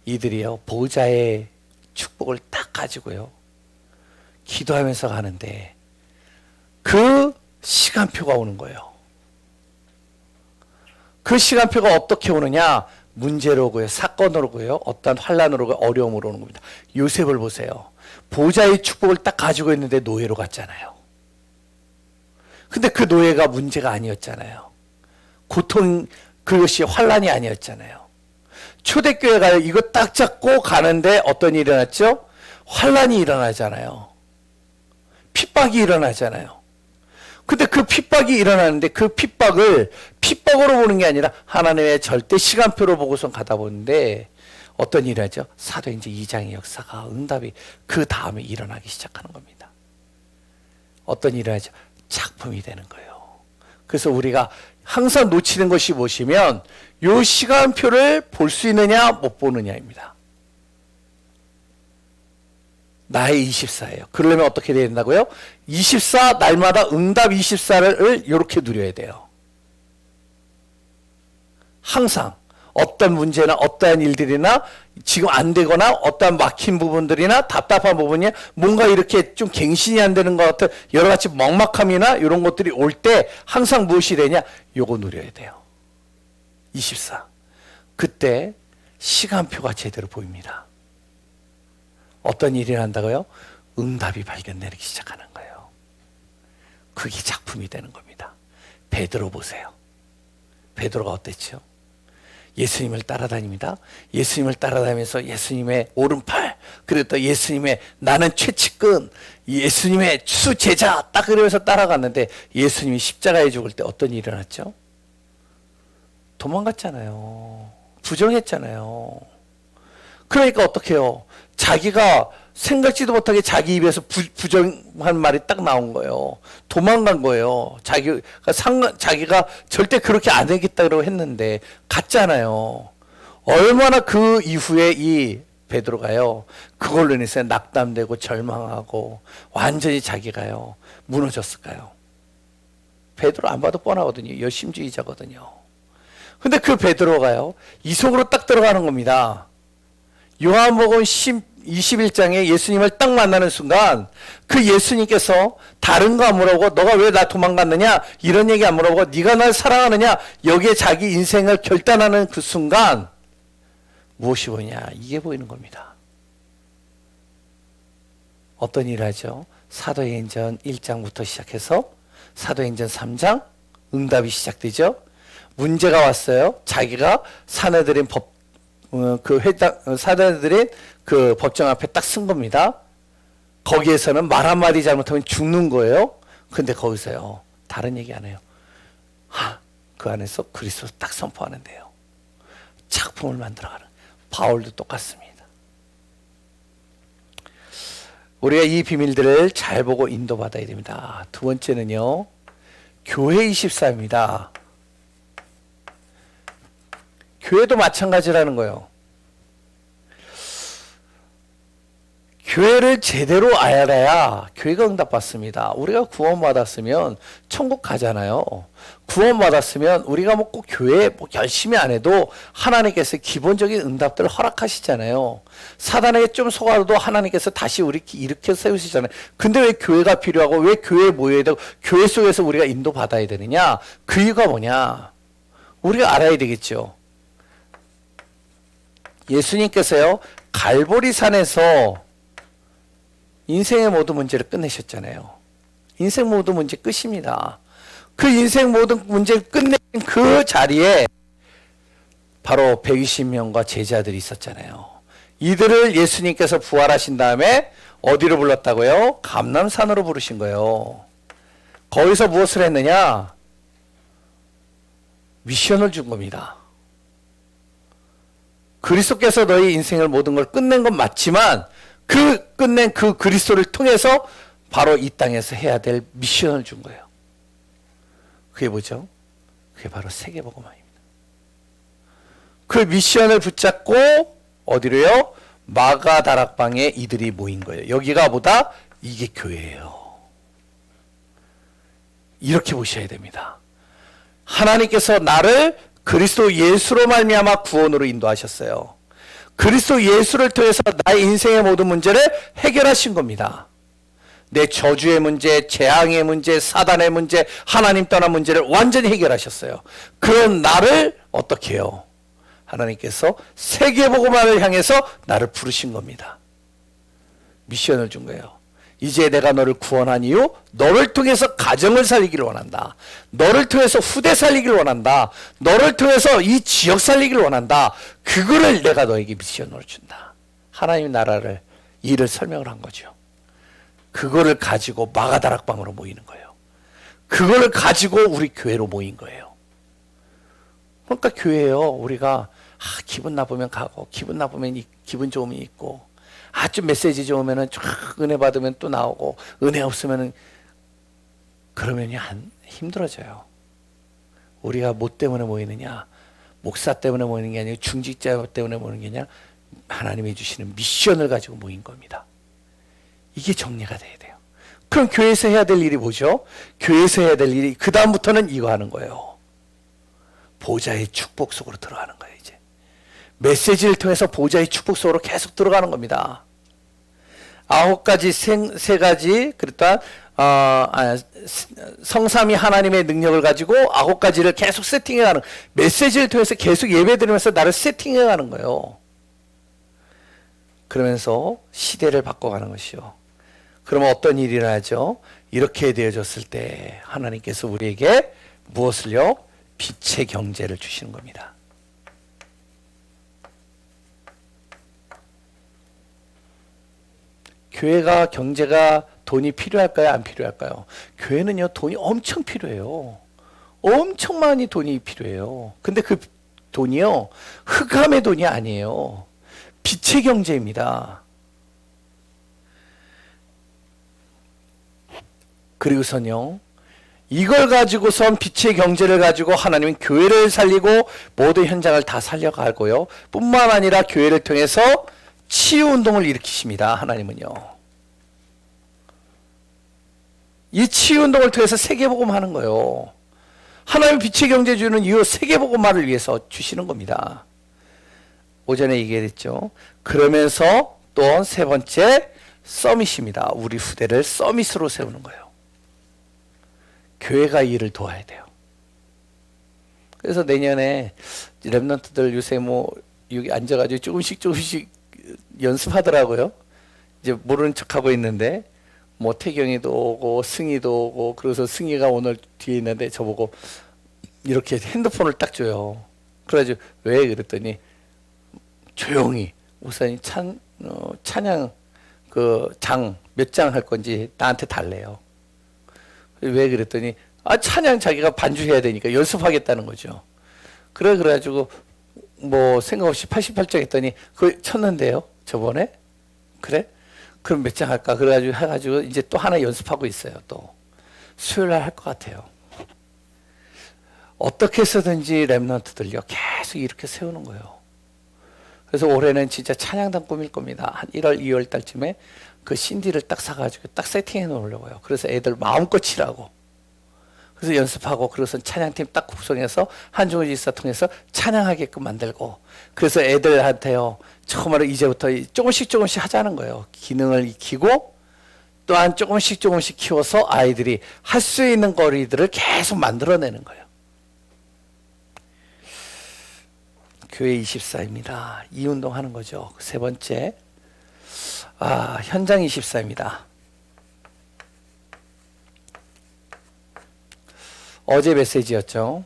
이들이요, 보좌의 축복을 딱 가지고요, 기도하면서 가는데 그 시간표가 오는 거예요. 그 시간표가 어떻게 오느냐? 문제로 오고요, 사건으로 오고요, 어떤 환란으로 오고 어려움으로 오는 겁니다. 요셉을 보세요. 보좌의 축복을 딱 가지고 있는데 노예로 갔잖아요. 근데 그 노예가 문제가 아니었잖아요. 고통, 그것이 환란이 아니었잖아요. 초대교회가 이거 딱 잡고 가는데 어떤 일이 일어났죠? 환란이 일어나잖아요. 핍박이 일어나잖아요. 근데 그 핍박이 일어나는데 그 핍박을 핍박으로 보는 게 아니라 하나님의 절대 시간표로 보고선 가다 보는데 어떤 일이 하죠? 사도행전 2장의 역사가, 응답이 그 다음에 일어나기 시작하는 겁니다. 어떤 일이 하죠? 작품이 되는 거예요. 그래서 우리가 항상 놓치는 것이 무엇이면 요 시간표를 볼 수 있느냐 못 보느냐입니다. 나의 24예요. 그러려면 어떻게 돼야 된다고요? 24 날마다 응답 24를 이렇게 누려야 돼요. 항상 어떤 문제나 어떠한 일들이나 지금 안 되거나 어떠한 막힌 부분들이나 답답한 부분이 뭔가 이렇게 좀 갱신이 안 되는 것 같은 여러 가지 먹막함이나 이런 것들이 올 때 항상 무엇이 되냐? 요거 누려야 돼요. 24. 그때 시간표가 제대로 보입니다. 어떤 일이 난다고요? 응답이 발견되기 시작하는 거예요. 그게 작품이 되는 겁니다. 베드로 보세요. 베드로가 어땠죠? 예수님을 따라다닙니다. 예수님을 따라다니면서 예수님의 오른팔, 그리고 또 예수님의 나는 최측근, 예수님의 수제자, 딱 그러면서 따라갔는데 예수님이 십자가에 죽을 때 어떤 일이 일어났죠? 도망갔잖아요. 부정했잖아요. 그러니까 어떻게 해요? 자기가 생각지도 못하게 자기 입에서 부정한 말이 딱 나온 거예요. 도망간 거예요. 자기가 절대 그렇게 안 하겠다고 했는데 갔잖아요. 얼마나 그 이후에 이 베드로가요, 그걸로 인해서 낙담되고 절망하고 완전히 자기가요 무너졌을까요? 베드로 안 봐도 뻔하거든요. 열심주의자거든요. 근데 그 베드로가요, 이 속으로 딱 들어가는 겁니다. 요한복음 21장에 예수님을 딱 만나는 순간 그 예수님께서 다른 거 안 물어보고 너가 왜 나 도망갔느냐 이런 얘기 안 물어보고 네가 날 사랑하느냐 여기에 자기 인생을 결단하는 그 순간 무엇이 보이냐 이게 보이는 겁니다. 어떤 일을 하죠? 사도행전 1장부터 시작해서 사도행전 3장 응답이 시작되죠. 문제가 왔어요. 자기가 사내들인 사내들인 그 법정 앞에 딱 쓴 겁니다. 거기에서는 말 한마디 잘못하면 죽는 거예요. 근데 거기서요, 다른 얘기 안 해요. 그 안에서 그리스도를 딱 선포하는데요. 작품을 만들어가는. 바울도 똑같습니다. 우리가 이 비밀들을 잘 보고 인도받아야 됩니다. 두 번째는요, 교회 24입니다. 교회도 마찬가지라는 거예요. 교회를 제대로 알아야 교회가 응답받습니다. 우리가 구원받았으면 천국 가잖아요. 구원받았으면 우리가 뭐 꼭 교회 열심히 안 해도 하나님께서 기본적인 응답들을 허락하시잖아요. 사단에게 좀 속아도 하나님께서 다시 우리 일으켜 세우시잖아요. 근데 왜 교회가 필요하고 왜 교회에 모여야 되고 교회 속에서 우리가 인도받아야 되느냐? 그 이유가 뭐냐? 우리가 알아야 되겠죠. 예수님께서요, 갈보리산에서 인생의 모든 문제를 끝내셨잖아요. 인생 모든 문제 끝입니다. 그 인생 모든 문제를 끝낸 그 자리에 바로 120명과 제자들이 있었잖아요. 이들을 예수님께서 부활하신 다음에 어디로 불렀다고요? 감람산으로 부르신 거예요. 거기서 무엇을 했느냐? 미션을 준 겁니다. 그리스도께서 너희 인생을 모든 걸 끝낸 건 맞지만 그 끝낸 그 그리스도를 통해서 바로 이 땅에서 해야 될 미션을 준 거예요. 그게 뭐죠? 그게 바로 세계복음화입니다. 그 미션을 붙잡고 어디로요? 마가다락방에 이들이 모인 거예요. 여기가 뭐다? 이게 교회예요. 이렇게 보셔야 됩니다. 하나님께서 나를 그리스도 예수로 말미암아 구원으로 인도하셨어요. 그리스도 예수를 통해서 나의 인생의 모든 문제를 해결하신 겁니다. 내 저주의 문제, 재앙의 문제, 사단의 문제, 하나님 떠난 문제를 완전히 해결하셨어요. 그런 나를 어떻게 해요? 하나님께서 세계복음화를 향해서 나를 부르신 겁니다. 미션을 준 거예요. 이제 내가 너를 구원한 이유, 너를 통해서 가정을 살리기를 원한다. 너를 통해서 후대 살리기를 원한다. 너를 통해서 이 지역 살리기를 원한다. 그거를 내가 너에게 미션으로 준다. 하나님 나라를, 일을 설명을 한 거죠. 그거를 가지고 마가다락방으로 모이는 거예요. 그거를 가지고 우리 교회로 모인 거예요. 그러니까 교회예요. 우리가 기분 나쁘면 가고, 기분 나쁘면 기분 좋음이 있고, 좀 메시지 좋으면은 쫙 은혜 받으면 또 나오고, 은혜 없으면은 그러면요 힘들어져요. 우리가 뭐 때문에 모이느냐? 목사 때문에 모이는 게 아니고 중직자 때문에 모이는 게 아니라 하나님이 주시는 미션을 가지고 모인 겁니다. 이게 정리가 돼야 돼요. 그럼 교회에서 해야 될 일이 뭐죠? 교회에서 해야 될 일이 그 다음부터는 이거 하는 거예요. 보좌의 축복 속으로 들어가는 거예요. 이제 메시지를 통해서 보좌의 축복 속으로 계속 들어가는 겁니다. 9가지 세 가지 그랬다. 성삼위 하나님의 능력을 가지고 9가지를 계속 세팅해가는, 메시지를 통해서 계속 예배드리면서 나를 세팅해가는 거예요. 그러면서 시대를 바꿔가는 것이요. 그러면 어떤 일이 일어나죠? 이렇게 되어졌을 때 하나님께서 우리에게 무엇을요? 빛의 경제를 주시는 겁니다. 교회가 경제가 돈이 필요할까요? 안 필요할까요? 교회는요 돈이 엄청 필요해요. 엄청 많이 돈이 필요해요. 근데 그 돈이요 흑암의 돈이 아니에요. 빛의 경제입니다. 그리고선요 이걸 가지고선 빛의 경제를 가지고 하나님은 교회를 살리고 모든 현장을 다 살려가고요. 뿐만 아니라 교회를 통해서 치유운동을 일으키십니다. 하나님은요. 이 치유운동을 통해서 세계복음 하는 거예요. 하나님 빛의 경제 주는 이 세계복음화를 위해서 주시는 겁니다. 오전에 얘기했죠. 그러면서 또 세 번째 서밋입니다. 우리 후대를 서밋으로 세우는 거예요. 교회가 이 일을 도와야 돼요. 그래서 내년에 랩런트들 요새 뭐 여기 앉아가지고 조금씩 연습하더라고요. 이제 모르는 척하고 있는데 뭐 태경이도 오고 승희도 오고, 그래서 승희가 오늘 뒤에 있는데 저보고 이렇게 핸드폰을 딱 줘요. 그래가지고 왜 그랬더니 조용히 목사님 찬양 그 장 몇 장 할 건지 나한테 달래요. 왜 그랬더니 찬양 자기가 반주해야 되니까 연습하겠다는 거죠. 그래가지고 뭐 생각 없이 88장 했더니 그걸 쳤는데요 저번에. 그래? 그럼 몇 장 할까? 그래가지고 해가지고 이제 또 하나 연습하고 있어요. 또 수요일 날 할 것 같아요. 어떻게 해서든지 랩런트들요 계속 이렇게 세우는 거예요. 그래서 올해는 진짜 찬양단 꾸밀 겁니다. 한 1월 2월 달쯤에 그 CD를 딱 사가지고 딱 세팅해 놓으려고요. 그래서 애들 마음껏 치라고. 그래서 연습하고, 그래서 찬양팀 딱 구성해서 한중호 지사 통해서 찬양하게끔 만들고, 그래서 애들한테요 처음으로 이제부터 조금씩 하자는 거예요. 기능을 익히고 또한 조금씩 키워서 아이들이 할 수 있는 거리들을 계속 만들어내는 거예요. 교회 24입니다. 이 운동하는 거죠. 세 번째, 현장 24입니다. 어제 메시지였죠.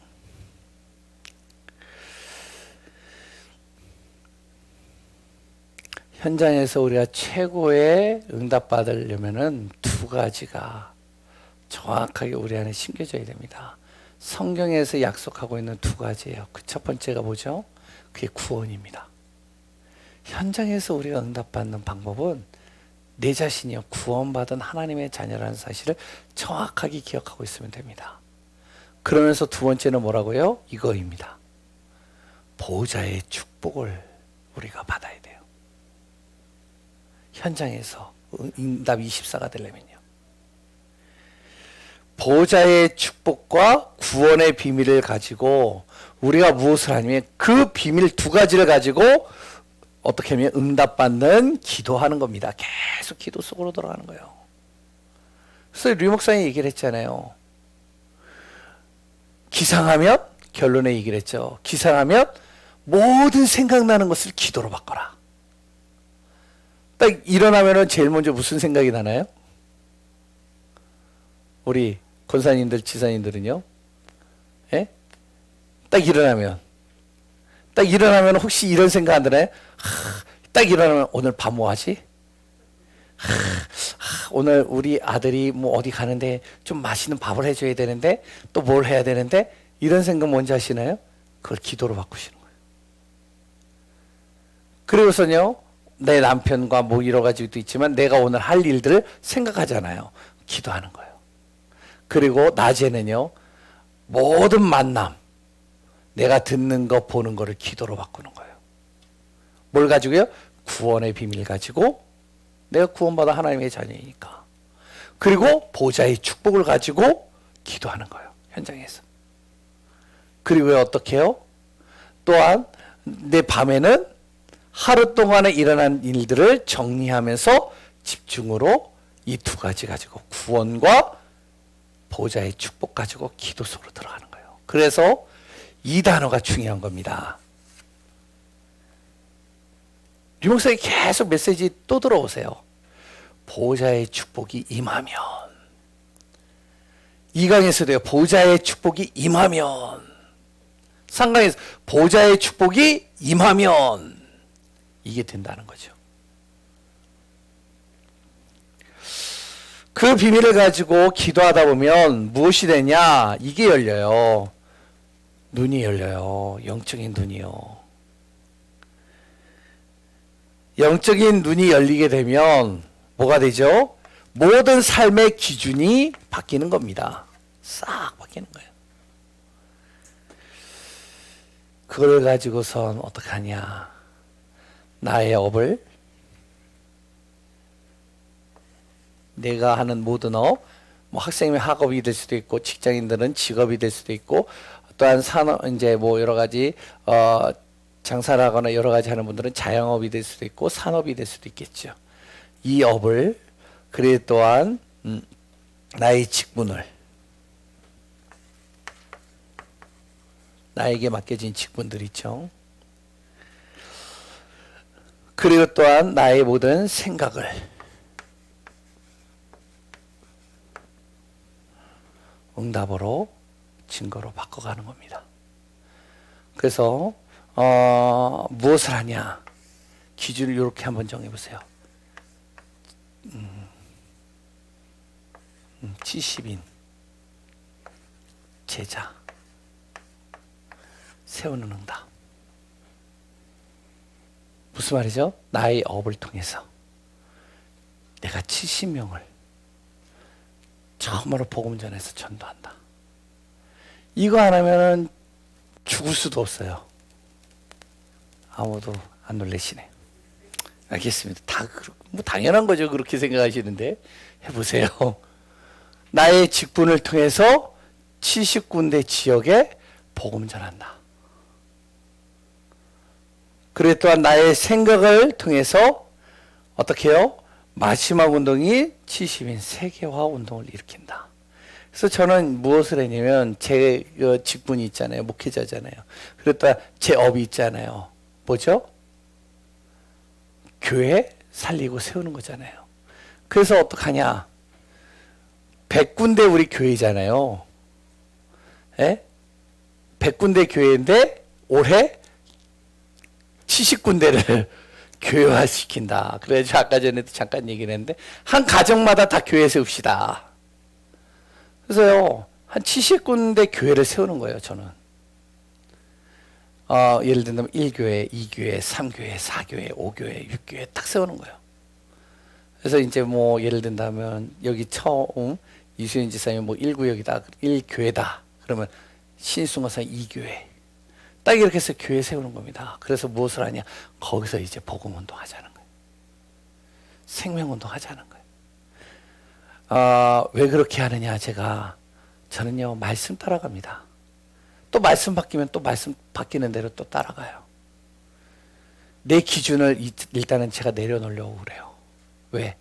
현장에서 우리가 최고의 응답 받으려면은 두 가지가 정확하게 우리 안에 심겨져야 됩니다. 성경에서 약속하고 있는 두 가지예요. 그 첫 번째가 뭐죠? 그게 구원입니다. 현장에서 우리가 응답받는 방법은 내 자신이요 구원받은 하나님의 자녀라는 사실을 정확하게 기억하고 있으면 됩니다. 그러면서 두 번째는 뭐라고요? 이거입니다. 보호자의 축복을 우리가 받아야 돼요. 현장에서 응답 24가 되려면요. 보호자의 축복과 구원의 비밀을 가지고 우리가 무엇을 하냐면 그 비밀 두 가지를 가지고 어떻게 하면 응답받는 기도하는 겁니다. 계속 기도 속으로 들어가는 거예요. 그래서 류 목사님이 얘기를 했잖아요. 기상하면, 결론에 얘기를 했죠. 기상하면 모든 생각나는 것을 기도로 바꿔라. 딱 일어나면은 제일 먼저 무슨 생각이 나나요? 우리 권사님들, 지사님들은요? 예? 딱 일어나면 혹시 이런 생각 안 드나요? 딱 일어나면 오늘 밥 뭐 하지? 오늘 우리 아들이 뭐 어디 가는데 좀 맛있는 밥을 해줘야 되는데 또 뭘 해야 되는데, 이런 생각 뭔지 아시나요? 그걸 기도로 바꾸시는 거예요. 그리고서요 내 남편과 뭐 여러 가지도 있지만 내가 오늘 할 일들을 생각하잖아요. 기도하는 거예요. 그리고 낮에는요 모든 만남, 내가 듣는 거 보는 거를 기도로 바꾸는 거예요. 뭘 가지고요? 구원의 비밀 가지고, 내가 구원받아 하나님의 자녀이니까. 그리고 보좌의 축복을 가지고 기도하는 거예요. 현장에서. 그리고 어떻게 해요? 또한 내 밤에는 하루 동안에 일어난 일들을 정리하면서 집중으로 이 두 가지 가지고, 구원과 보좌의 축복 가지고 기도 속으로 들어가는 거예요. 그래서 이 단어가 중요한 겁니다. 류 목사님 계속 메시지 또 들어오세요. 보좌의 축복이 임하면, 이 강에서도요 보좌의 축복이 임하면, 상강에서 보좌의 축복이 임하면 이게 된다는 거죠. 그 비밀을 가지고 기도하다 보면 무엇이 되냐? 이게 열려요. 눈이 열려요. 영적인 눈이요. 영적인 눈이 열리게 되면 뭐가 되죠? 모든 삶의 기준이 바뀌는 겁니다. 싹 바뀌는 거예요. 그걸 가지고선 어떻게 하냐? 나의 업을, 내가 하는 모든 업, 뭐 학생이면 학업이 될 수도 있고 직장인들은 직업이 될 수도 있고 또한 산업 이제 뭐 여러 가지 장사를 하거나 여러 가지 하는 분들은 자영업이 될 수도 있고 산업이 될 수도 있겠죠. 이 업을 그래 또한 나의 직분을 나에게 맡겨진 직분들 있죠. 그리고 또한 나의 모든 생각을 응답으로 증거로 바꿔가는 겁니다. 그래서 무엇을 하냐 기준을 이렇게 한번 정해보세요. 70인 제자 세우는 응답. 무슨 말이죠? 나의 업을 통해서 내가 70명을 처음으로 복음 전해서 전도한다. 이거 안 하면은 죽을 수도 없어요. 아무도 안 놀라시네. 알겠습니다. 다 뭐 당연한 거죠. 그렇게 생각하시는데 해보세요. 나의 직분을 통해서 70군데 지역에 복음 전한다. 그리고 또한 나의 생각을 통해서 어떻게 해요? 마지막 운동이 70인 세계화 운동을 일으킨다. 그래서 저는 무엇을 했냐면 제 직분이 있잖아요. 목회자잖아요. 그리고 또 제 업이 있잖아요. 뭐죠? 교회 살리고 세우는 거잖아요. 그래서 어떡하냐? 100군데 우리 교회잖아요. 예? 100군데 교회인데 올해 70군데를 교회화시킨다. 그래서 아까 전에도 잠깐 얘기를 했는데 한 가정마다 다 교회 세웁시다. 그래서요 한 70군데 교회를 세우는 거예요. 저는 예를 들면 1교회, 2교회, 3교회, 4교회, 5교회, 6교회 딱 세우는 거예요. 그래서 이제 뭐 예를 든다면 여기 처음 이수연 지사님이 뭐 1구역이다, 1교회다. 그러면 신승호사 2교회. 딱 이렇게 해서 교회 세우는 겁니다. 그래서 무엇을 하냐? 거기서 이제 복음운동 하자는 거예요. 생명운동 하자는 거예요. 왜 그렇게 하느냐? 저는요 말씀 따라갑니다. 또 말씀 바뀌면 또 말씀 바뀌는 대로 또 따라가요. 내 기준을 일단은 제가 내려놓으려고 그래요. 왜?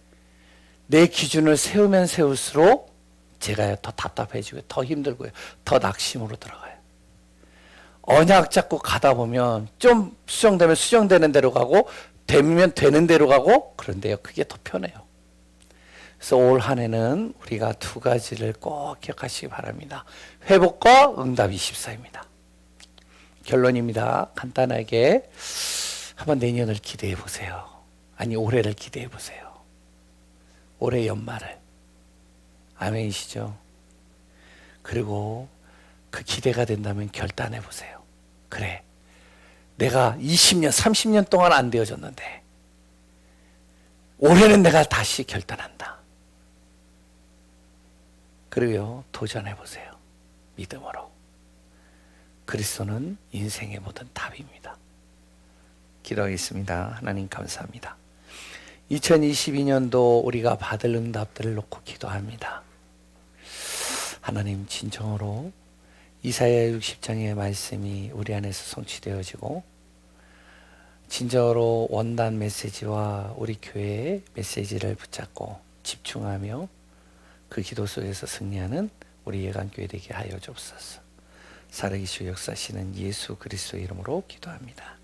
내 기준을 세우면 세울수록 제가 더 답답해지고 더 힘들고요. 더 낙심으로 들어가요. 언약 잡고 가다 보면 좀 수정되면 수정되는 대로 가고 되면 되는 대로 가고 그런데요. 그게 더 편해요. 그래서 올 한 해는 우리가 두 가지를 꼭 기억하시기 바랍니다. 회복과 응답 24입니다. 결론입니다. 간단하게 한번 내년을 기대해 보세요. 아니 올해를 기대해 보세요. 올해 연말을. 아멘이시죠? 그리고 그 기대가 된다면 결단해 보세요. 그래. 내가 20년, 30년 동안 안 되어졌는데 올해는 내가 다시 결단한다. 그리고요, 도전해 보세요. 믿음으로. 그리스도는 인생의 모든 답입니다. 기도하겠습니다. 하나님 감사합니다. 2022년도 우리가 받을 응답들을 놓고 기도합니다. 하나님 진정으로 이사야 60장의 말씀이 우리 안에서 성취되어지고 진정으로 원단 메시지와 우리 교회의 메시지를 붙잡고 집중하며 그 기도 속에서 승리하는 우리 예강교회 되게 하여 주옵소서. 살아계시고 역사하시는 예수 그리스도의 이름으로 기도합니다.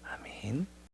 아멘.